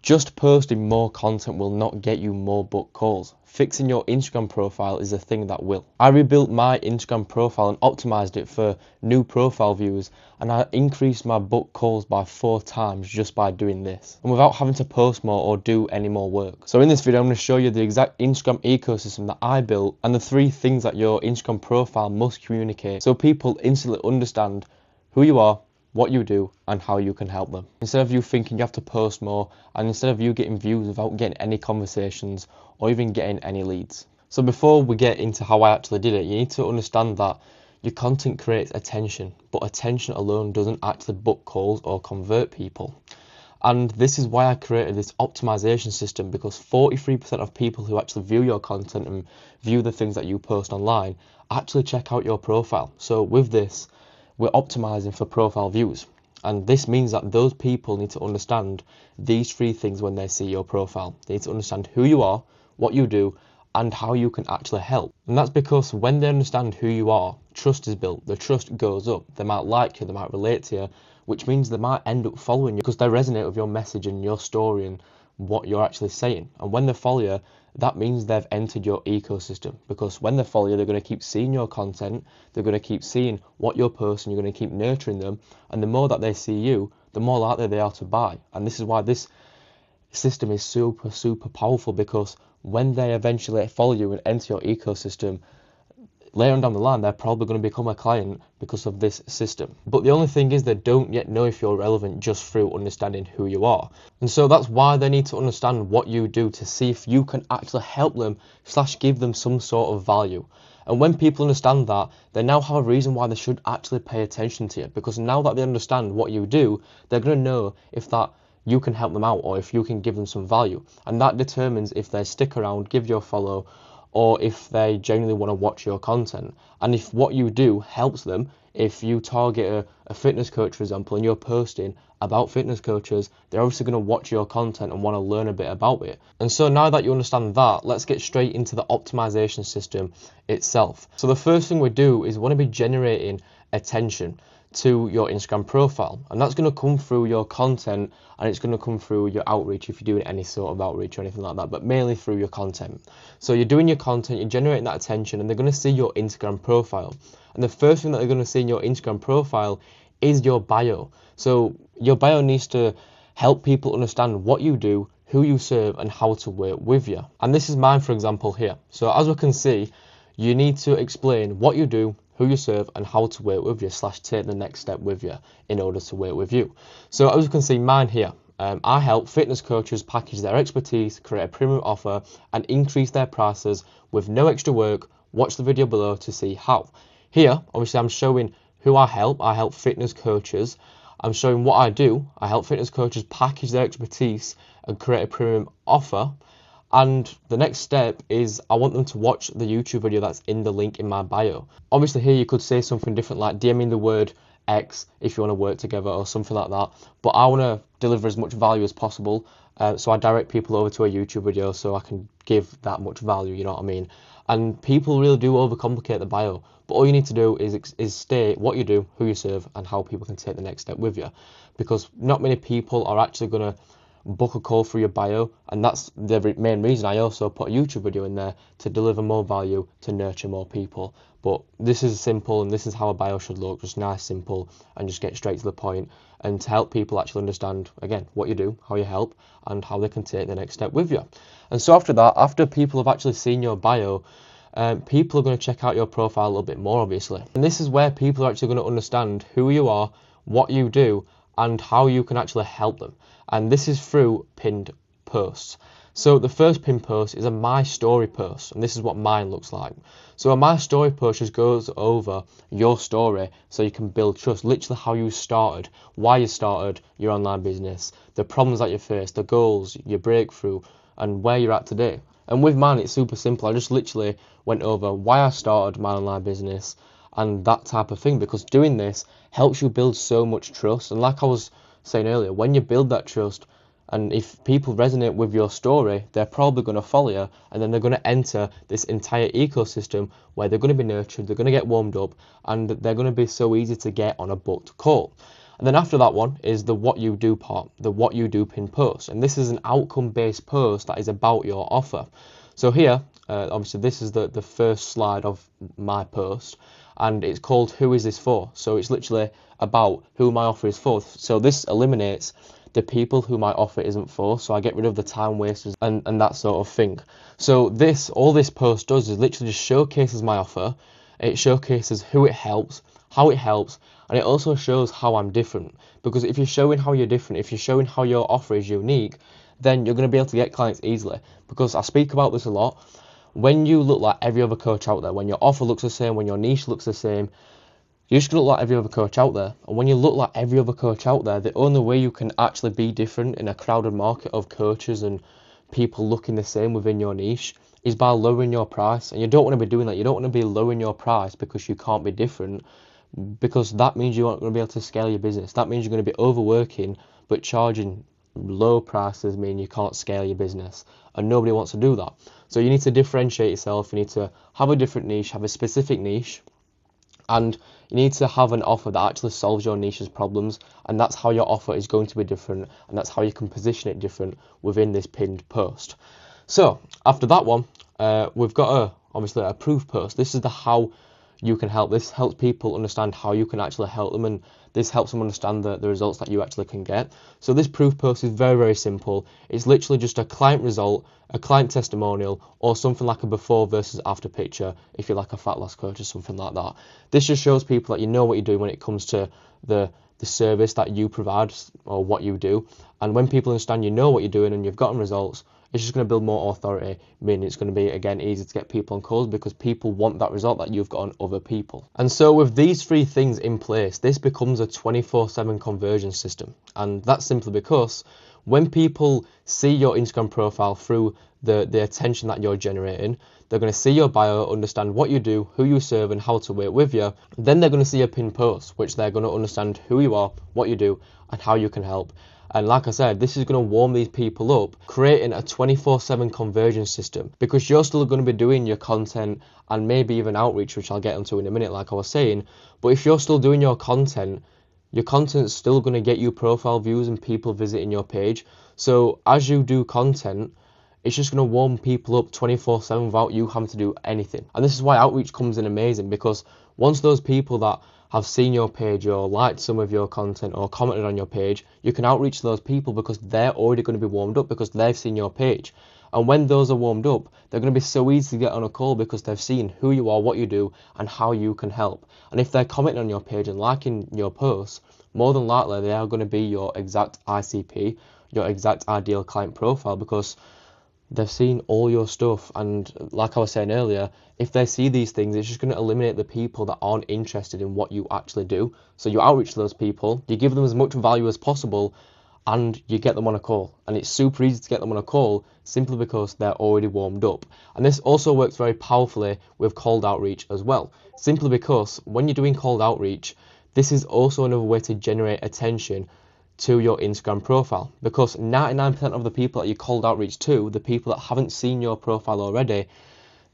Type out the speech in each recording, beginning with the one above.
Just posting more content will not get you more book calls. Fixing your Instagram profile is a thing that will. I rebuilt my Instagram profile and optimized it for new profile views, and I increased my book calls by 4 times just by doing this, and without having to post more or do any more work. So in this video I'm going to show you the exact Instagram ecosystem that I built and the 3 things that your Instagram profile must communicate so people instantly understand who you are, what you do, and how you can help them. Instead of you thinking you have to post more, and instead of you getting views without getting any conversations or even getting any leads. So before we get into how I actually did it, you need to understand that your content creates attention, but attention alone doesn't actually book calls or convert people. And this is why I created this optimization system, because 43% of people who actually view your content and view the things that you post online actually check out your profile. So with this, we're optimizing for profile views, and this means that those people need to understand these 3 things when they see your profile. They need to understand who you are, what you do, and how you can actually help. And that's because when they understand who you are, trust is built, the trust goes up. They might like you, they might relate to you, which means they might end up following you because they resonate with your message and your story and what you're actually saying. And when they follow you, that means they've entered your ecosystem, because when they follow you, they're going to keep seeing your content, they're going to keep seeing what you're posting, you're going to keep nurturing them, and the more that they see you, the more likely they are to buy. And this is why this system is super powerful, because when they eventually follow you and enter your ecosystem, later on down the line, they're probably going to become a client because of this system. But the only thing is, they don't yet know if you're relevant just through understanding who you are. And so that's why they need to understand what you do to see if you can actually help them / give them some sort of value. And when people understand that, they now have a reason why they should actually pay attention to you, because now that they understand what you do, they're going to know if that you can help them out or if you can give them some value. And that determines if they stick around, give you a follow, or if they genuinely want to watch your content. And if what you do helps them, if you target a fitness coach, for example, and you're posting about fitness coaches, they're obviously going to watch your content and want to learn a bit about it. And so now that you understand that, let's get straight into the optimization system itself. So the first thing we do is we want to be generating attention to your Instagram profile, and that's going to come through your content, and it's going to come through your outreach if you're doing any sort of outreach or anything like that, but mainly through your content. So you're doing your content, you're generating that attention, and they're going to see your Instagram profile. And the first thing that they're going to see in your Instagram profile is your bio. So your bio needs to help people understand what you do, who you serve, and how to work with you. And this is mine, for example, here. So as we can see, you need to explain what you do, who you serve, and how to work with you / take the next step with you in order to work with you. So as you can see, mine here, I help fitness coaches package their expertise, create a premium offer, and increase their prices with no extra work. Watch the video below to see how. Here, obviously, I'm showing who I help. I help fitness coaches. I'm showing what I do. I help fitness coaches package their expertise and create a premium offer. And the next step is I want them to watch the YouTube video that's in the link in my bio. Obviously here you could say something different, like DMing the word X if you want to work together or something like that. But I want to deliver as much value as possible. So I direct people over to a YouTube video so I can give that much value, you know what I mean? And people really do overcomplicate the bio. But all you need to do is state what you do, who you serve, and how people can take the next step with you. Because not many people are actually going to book a call through your bio, and that's the main reason I also put a YouTube video in there, to deliver more value, to nurture more people. But this is simple, and this is how a bio should look, just nice, simple, and just get straight to the point, and to help people actually understand, again, what you do, how you help, and how they can take the next step with you. And so after that, after people have actually seen your bio, people are going to check out your profile a little bit more, obviously. And this is where people are actually going to understand who you are, what you do, and how you can actually help them. And this is through pinned posts. So the first pinned post is a My Story post, and this is what mine looks like. So a My Story post just goes over your story so you can build trust, literally how you started, why you started your online business, the problems that you faced, the goals, your breakthrough, and where you're at today. And with mine, it's super simple. I just literally went over why I started my online business and that type of thing, because doing this helps you build so much trust. And like I was saying earlier, when you build that trust, and if people resonate with your story, they're probably going to follow you, and then they're going to enter this entire ecosystem where they're going to be nurtured, they're going to get warmed up, and they're going to be so easy to get on a booked call. And then after that one is the what you do part, the what you do pin post. And this is an outcome based post that is about your offer. So here, obviously this is the first slide of my post, and it's called Who is this for? So it's literally about who my offer is for. So this eliminates the people who my offer isn't for, so I get rid of the time wasters and that sort of thing. So all this post does is literally just showcases my offer. It showcases who it helps, how it helps, and it also shows how I'm different. Because if you're showing how you're different, if you're showing how your offer is unique, then you're going to be able to get clients easily. Because I speak about this a lot. When you look like every other coach out there, when your offer looks the same, when your niche looks the same, you're just going to look like every other coach out there. And when you look like every other coach out there, the only way you can actually be different in a crowded market of coaches and people looking the same within your niche is by lowering your price. And you don't want to be doing that. You don't want to be lowering your price because you can't be different, because that means you aren't going to be able to scale your business. That means you're going to be overworking, but charging low prices mean you can't scale your business, and nobody wants to do that. So you need to differentiate yourself. You need to have a different niche, have a specific niche, and you need to have an offer that actually solves your niche's problems, and that's how your offer is going to be different, and that's how you can position it different within this pinned post. So after that one, we've got obviously a proof post. This is the how you can help. This helps people understand how you can actually help them, and this helps them understand the results that you actually can get. So this proof post is very, very simple. It's literally just a client result, a client testimonial, or something like a before versus after picture if you're like a fat loss coach or something like that. This just shows people that you know what you're doing when it comes to the service that you provide or what you do. And when people understand you know what you're doing and you've gotten results, it's just going to build more authority, meaning it's going to be, again, easy to get people on calls because people want that result that you've got on other people. And so with these three things in place, this becomes a 24/7 conversion system. And that's simply because when people see your Instagram profile through the attention that you're generating, they're going to see your bio, understand what you do, who you serve, and how to work with you. Then they're going to see a pinned post, which they're going to understand who you are, what you do, and how you can help. And like I said, this is going to warm these people up, creating a 24/7 conversion system, because you're still going to be doing your content and maybe even outreach, which I'll get into in a minute, like I was saying. But if you're still doing your content's still going to get you profile views and people visiting your page. So as you do content, it's just going to warm people up 24/7 without you having to do anything. And this is why outreach comes in amazing, because once those people that have seen your page or liked some of your content or commented on your page, you can outreach to those people because they're already going to be warmed up because they've seen your page. And when those are warmed up, they're going to be so easy to get on a call because they've seen who you are, what you do, and how you can help. And if they're commenting on your page and liking your posts, more than likely they are going to be your exact ICP, your exact ideal client profile, because they've seen all your stuff. And like I was saying earlier, if they see these things, it's just going to eliminate the people that aren't interested in what you actually do. So you outreach to those people, you give them as much value as possible, and you get them on a call. And it's super easy to get them on a call simply because they're already warmed up. And this also works very powerfully with cold outreach as well, simply because when you're doing cold outreach, this is also another way to generate attention to your Instagram profile, because 99% of the people that you cold outreach to, the people that haven't seen your profile already,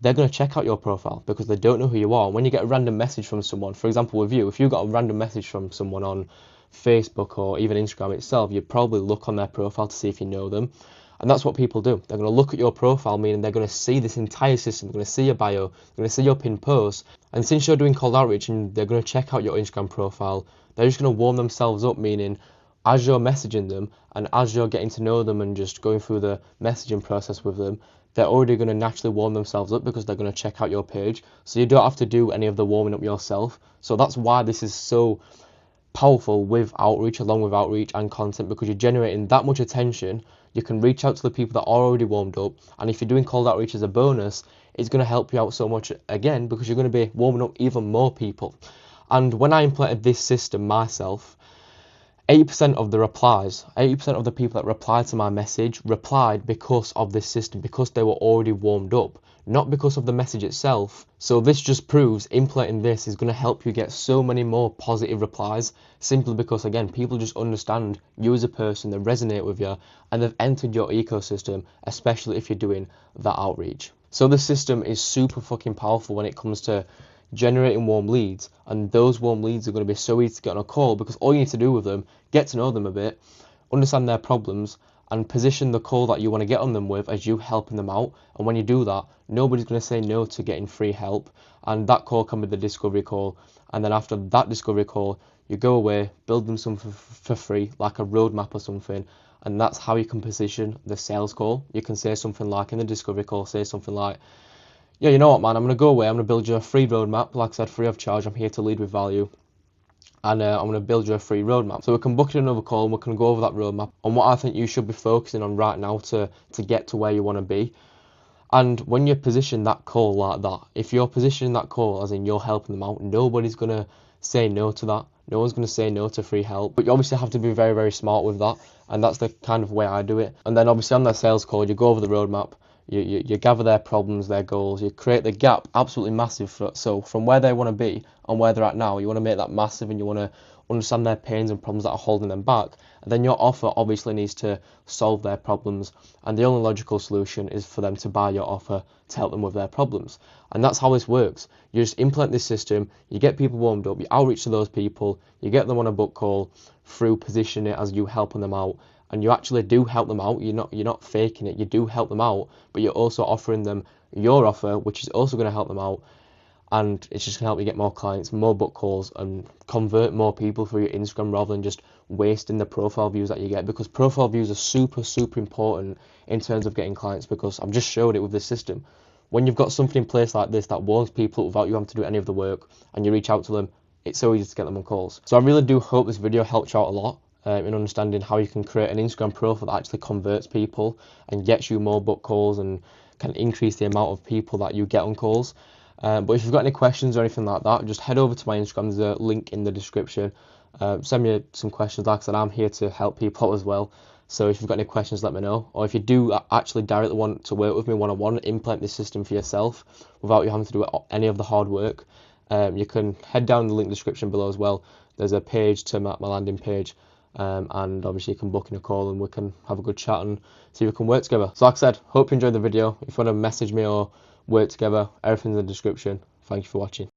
they're going to check out your profile because they don't know who you are. When you get a random message from someone, for example with you, if you got a random message from someone on Facebook or even Instagram itself, you'd probably look on their profile to see if you know them. And that's what people do. They're going to look at your profile, meaning they're going to see this entire system. They're going to see your bio, they're going to see your pinned post. And since you're doing cold outreach and they're going to check out your Instagram profile, they're just going to warm themselves up, meaning as you're messaging them and as you're getting to know them and just going through the messaging process with them, they're already going to naturally warm themselves up because they're going to check out your page. So you don't have to do any of the warming up yourself. So that's why this is so powerful with outreach, along with outreach and content, because you're generating that much attention. You can reach out to the people that are already warmed up, and if you're doing cold outreach as a bonus, it's going to help you out so much again because you're going to be warming up even more people. And when I implemented this system myself, 80% of the replies, 80% of the people that replied to my message replied because of this system, because they were already warmed up, not because of the message itself. So this just proves implementing this is going to help you get so many more positive replies, simply because, again, people just understand you as a person, they resonate with you, and they've entered your ecosystem, especially if you're doing that outreach. So the system is super fucking powerful when it comes to generating warm leads, and those warm leads are going to be so easy to get on a call because all you need to do with them, get to know them a bit, understand their problems, and position the call that you want to get on them with as you helping them out. And when you do that, nobody's going to say no to getting free help, and that call can be the discovery call. And then after that discovery call, you go away, build them something for free, like a roadmap or something, and that's how you can position the sales call. You can say something like in the discovery call, say something like, yeah, you know what, man, I'm going to go away, I'm going to build you a free roadmap, like I said, free of charge, I'm here to lead with value, and I'm going to build you a free roadmap. So we can book in another call and we can go over that roadmap on what I think you should be focusing on right now to get to where you want to be. And when you position that call like that, if you're positioning that call as in you're helping them out, nobody's going to say no to that. No one's going to say no to free help. But you obviously have to be very, very smart with that. And that's the kind of way I do it. And then obviously on that sales call, you go over the roadmap, you gather their problems, their goals, you create the gap absolutely massive. So from where they want to be and where they're at now, you want to make that massive, and you want to understand their pains and problems that are holding them back. And then your offer obviously needs to solve their problems, and the only logical solution is for them to buy your offer to help them with their problems. And that's how this works. You just implement this system, you get people warmed up, you outreach to those people, you get them on a book call through positioning it as you helping them out, and you actually do help them out. You're not faking it, you do help them out, but you're also offering them your offer, which is also going to help them out. And it's just going to help you get more clients, more book calls, and convert more people through your Instagram rather than just wasting the profile views that you get, because profile views are super, super important in terms of getting clients, because I've just showed it with this system. When you've got something in place like this that warms people without you having to do any of the work, and you reach out to them, it's so easy to get them on calls. So I really do hope this video helped you out a lot in understanding how you can create an Instagram profile that actually converts people and gets you more book calls and can increase the amount of people that you get on calls. But if you've got any questions or anything like that, just head over to my Instagram. There's a link in the description. Send me some questions. Like I said, I'm here to help people out as well. So if you've got any questions, let me know. Or if you do actually directly want to work with me one-on-one, implement this system for yourself without you having to do any of the hard work, you can head down the link description below as well. There's a page to my landing page. And obviously you can book in a call and we can have a good chat and see if we can work together. So like I said, hope you enjoyed the video. If you want to message me or work together, everything's in the description. Thank you for watching.